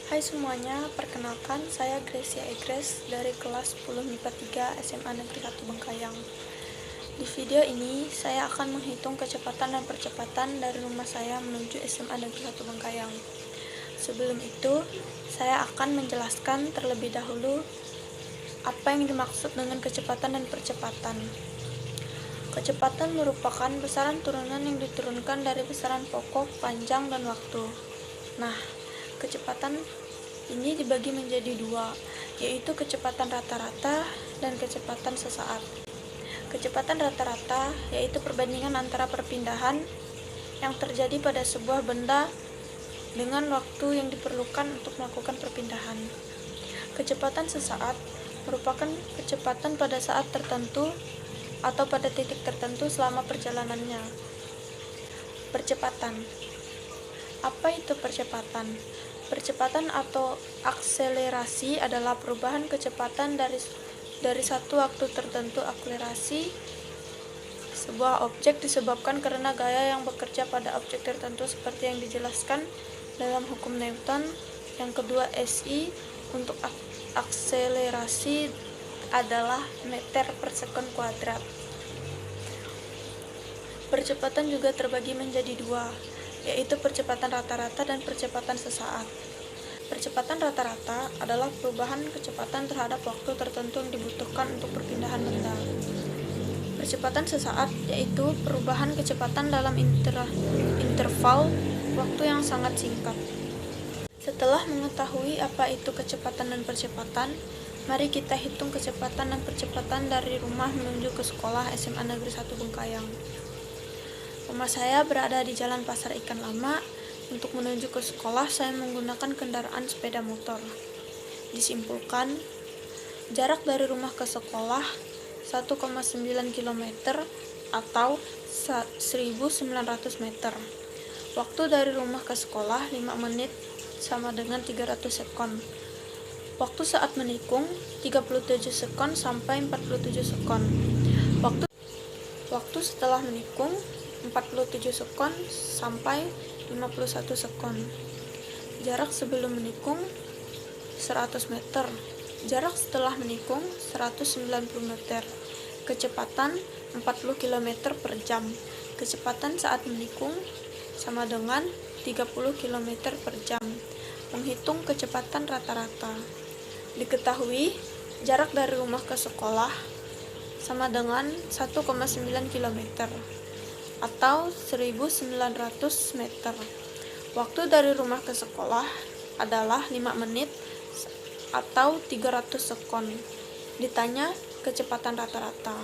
Hai semuanya, perkenalkan saya Gracia Egres dari kelas 10 MIPA 3 SMA Negeri 1 Bengkayang. Di video ini, saya akan menghitung kecepatan dan percepatan dari rumah saya menuju SMA Negeri 1 Bengkayang. Sebelum itu, saya akan menjelaskan terlebih dahulu apa yang dimaksud dengan kecepatan dan percepatan. Kecepatan merupakan besaran turunan yang diturunkan dari besaran pokok, panjang, dan waktu. Nah, kecepatan ini dibagi menjadi dua, yaitu kecepatan rata-rata dan kecepatan sesaat. Kecepatan rata-rata yaitu perbandingan antara perpindahan yang terjadi pada sebuah benda dengan waktu yang diperlukan untuk melakukan perpindahan. Kecepatan sesaat merupakan kecepatan pada saat tertentu atau pada titik tertentu selama perjalanannya. Percepatan. Apa itu percepatan? Percepatan atau akselerasi adalah perubahan kecepatan dari satu waktu tertentu. Akselerasi sebuah objek disebabkan karena gaya yang bekerja pada objek tertentu seperti yang dijelaskan dalam hukum Newton. Yang kedua, SI untuk akselerasi adalah meter per sekon kuadrat. Percepatan juga terbagi menjadi dua, yaitu percepatan rata-rata dan percepatan sesaat. Percepatan rata-rata adalah perubahan kecepatan terhadap waktu tertentu yang dibutuhkan untuk perpindahan benda. Percepatan sesaat yaitu perubahan kecepatan dalam interval waktu yang sangat singkat. Setelah mengetahui apa itu kecepatan dan percepatan, mari kita hitung kecepatan dan percepatan dari rumah menuju ke sekolah SMA Negeri 1 Bengkayang. Rumah saya berada di Jalan Pasar Ikan Lama. Untuk menuju ke sekolah, saya menggunakan kendaraan sepeda motor. Disimpulkan, jarak dari rumah ke sekolah 1,9 km atau 1.900 meter. Waktu dari rumah ke sekolah 5 menit sama dengan 300 sekon. Waktu saat menikung 37 sekon sampai 47 sekon. Waktu setelah menikung 47 sekon sampai 51 sekon. Jarak sebelum menikung 100 meter. Jarak setelah menikung 190 meter. Kecepatan 40 km per jam. Kecepatan saat menikung sama dengan 30 km per jam. Menghitung kecepatan rata-rata. Diketahui jarak dari rumah ke sekolah sama dengan 1,9 km atau 1.900 meter. Waktu dari rumah ke sekolah adalah 5 menit atau 300 sekon. Ditanya kecepatan rata-rata.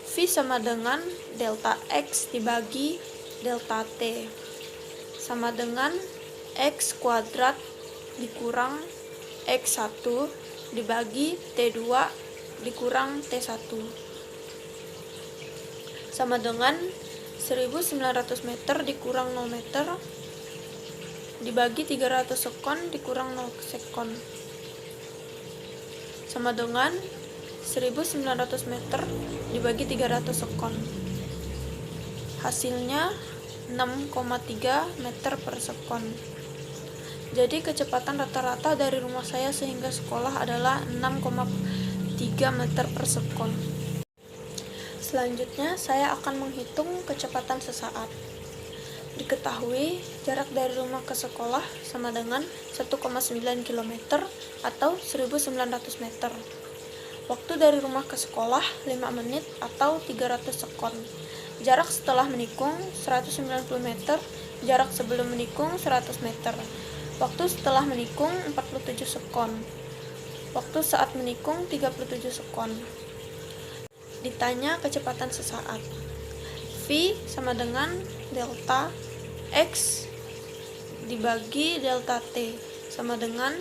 V sama dengan delta X dibagi delta T sama dengan X kuadrat dikurang X1 dibagi T2 dikurang T1 sama dengan 1.900 meter dikurang 0 meter dibagi 300 sekon dikurang 0 sekon sama dengan 1.900 meter dibagi 300 sekon. Hasilnya 6,3 meter per sekon. Jadi kecepatan rata-rata dari rumah saya sehingga sekolah adalah 6,3 meter per sekon. Selanjutnya, saya akan menghitung kecepatan sesaat. Diketahui, jarak dari rumah ke sekolah sama dengan 1,9 km atau 1.900 meter. Waktu dari rumah ke sekolah 5 menit atau 300 sekon. Jarak setelah menikung 190 meter, jarak sebelum menikung 100 meter. Waktu setelah menikung 47 sekon. Waktu saat menikung 37 sekon. Ditanya kecepatan sesaat. V sama dengan delta X dibagi delta T sama dengan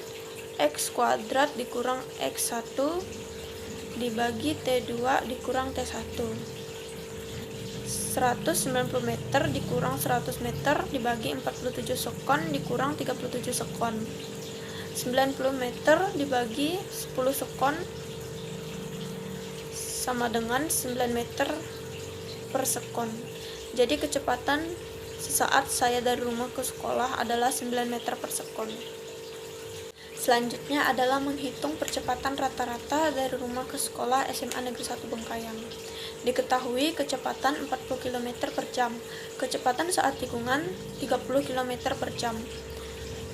X kuadrat dikurang X1 dibagi T2 dikurang T1. 190 meter dikurang 100 meter dibagi 47 sekon dikurang 37 sekon. 90 meter dibagi 10 sekon sama dengan 9 meter per sekon. Jadi kecepatan sesaat saya dari rumah ke sekolah adalah 9 meter per sekon. Selanjutnya adalah menghitung percepatan rata-rata dari rumah ke sekolah SMA Negeri 1 Bengkayang. Diketahui kecepatan 40 km per jam, kecepatan saat tikungan 30 km per jam.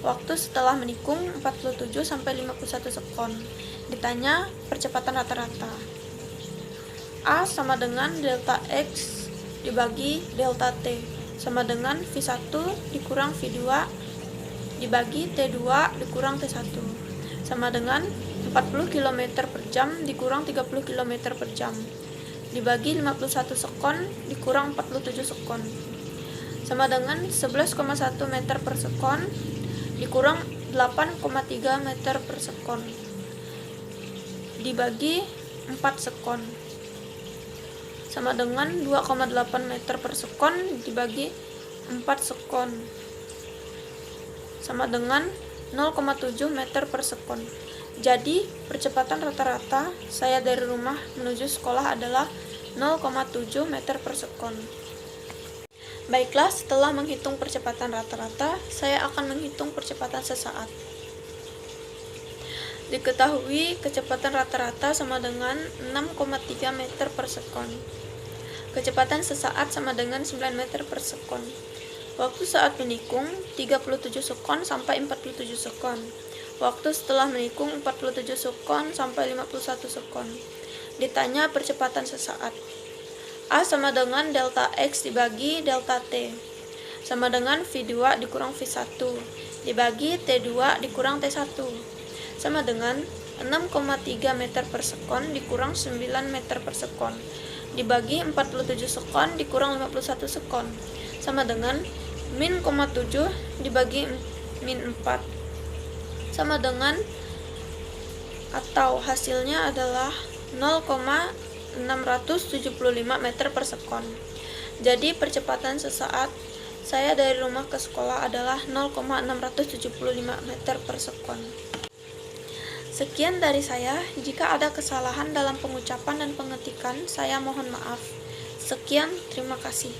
Waktu setelah menikung 47-51 sekon. Ditanya percepatan rata-rata. A sama dengan delta X dibagi delta T sama dengan V1 dikurang V2 dibagi T2 dikurang T1 sama dengan 40 km per jam dikurang 30 km per jam dibagi 51 sekon dikurang 47 sekon sama dengan 11,1 meter per sekon dikurang 8,3 meter per sekon dibagi 4 sekon sama dengan 2,8 meter per sekon dibagi 4 sekon sama dengan 0,7 meter per sekon. Jadi, percepatan rata-rata saya dari rumah menuju sekolah adalah 0,7 meter per sekon. Baiklah, setelah menghitung percepatan rata-rata, saya akan menghitung percepatan sesaat. Diketahui kecepatan rata-rata sama dengan 6,3 meter per sekon. Kecepatan sesaat sama dengan 9 meter per sekon. Waktu saat menikung 37 sekon sampai 47 sekon. Waktu setelah menikung 47 sekon sampai 51 sekon. Ditanya percepatan sesaat. A sama dengan delta X dibagi delta T sama dengan V2 dikurang V1 dibagi T2 dikurang T1 sama dengan 6,3 meter per sekon dikurang 9 meter per sekon dibagi 47 sekon dikurang 51 sekon sama dengan min 0,7 dibagi min 4 sama dengan atau hasilnya adalah 0,675 meter per sekon. Jadi percepatan sesaat saya dari rumah ke sekolah adalah 0,675 meter per sekon. Sekian dari saya. Jika ada kesalahan dalam pengucapan dan pengetikan, saya mohon maaf. Sekian, terima kasih.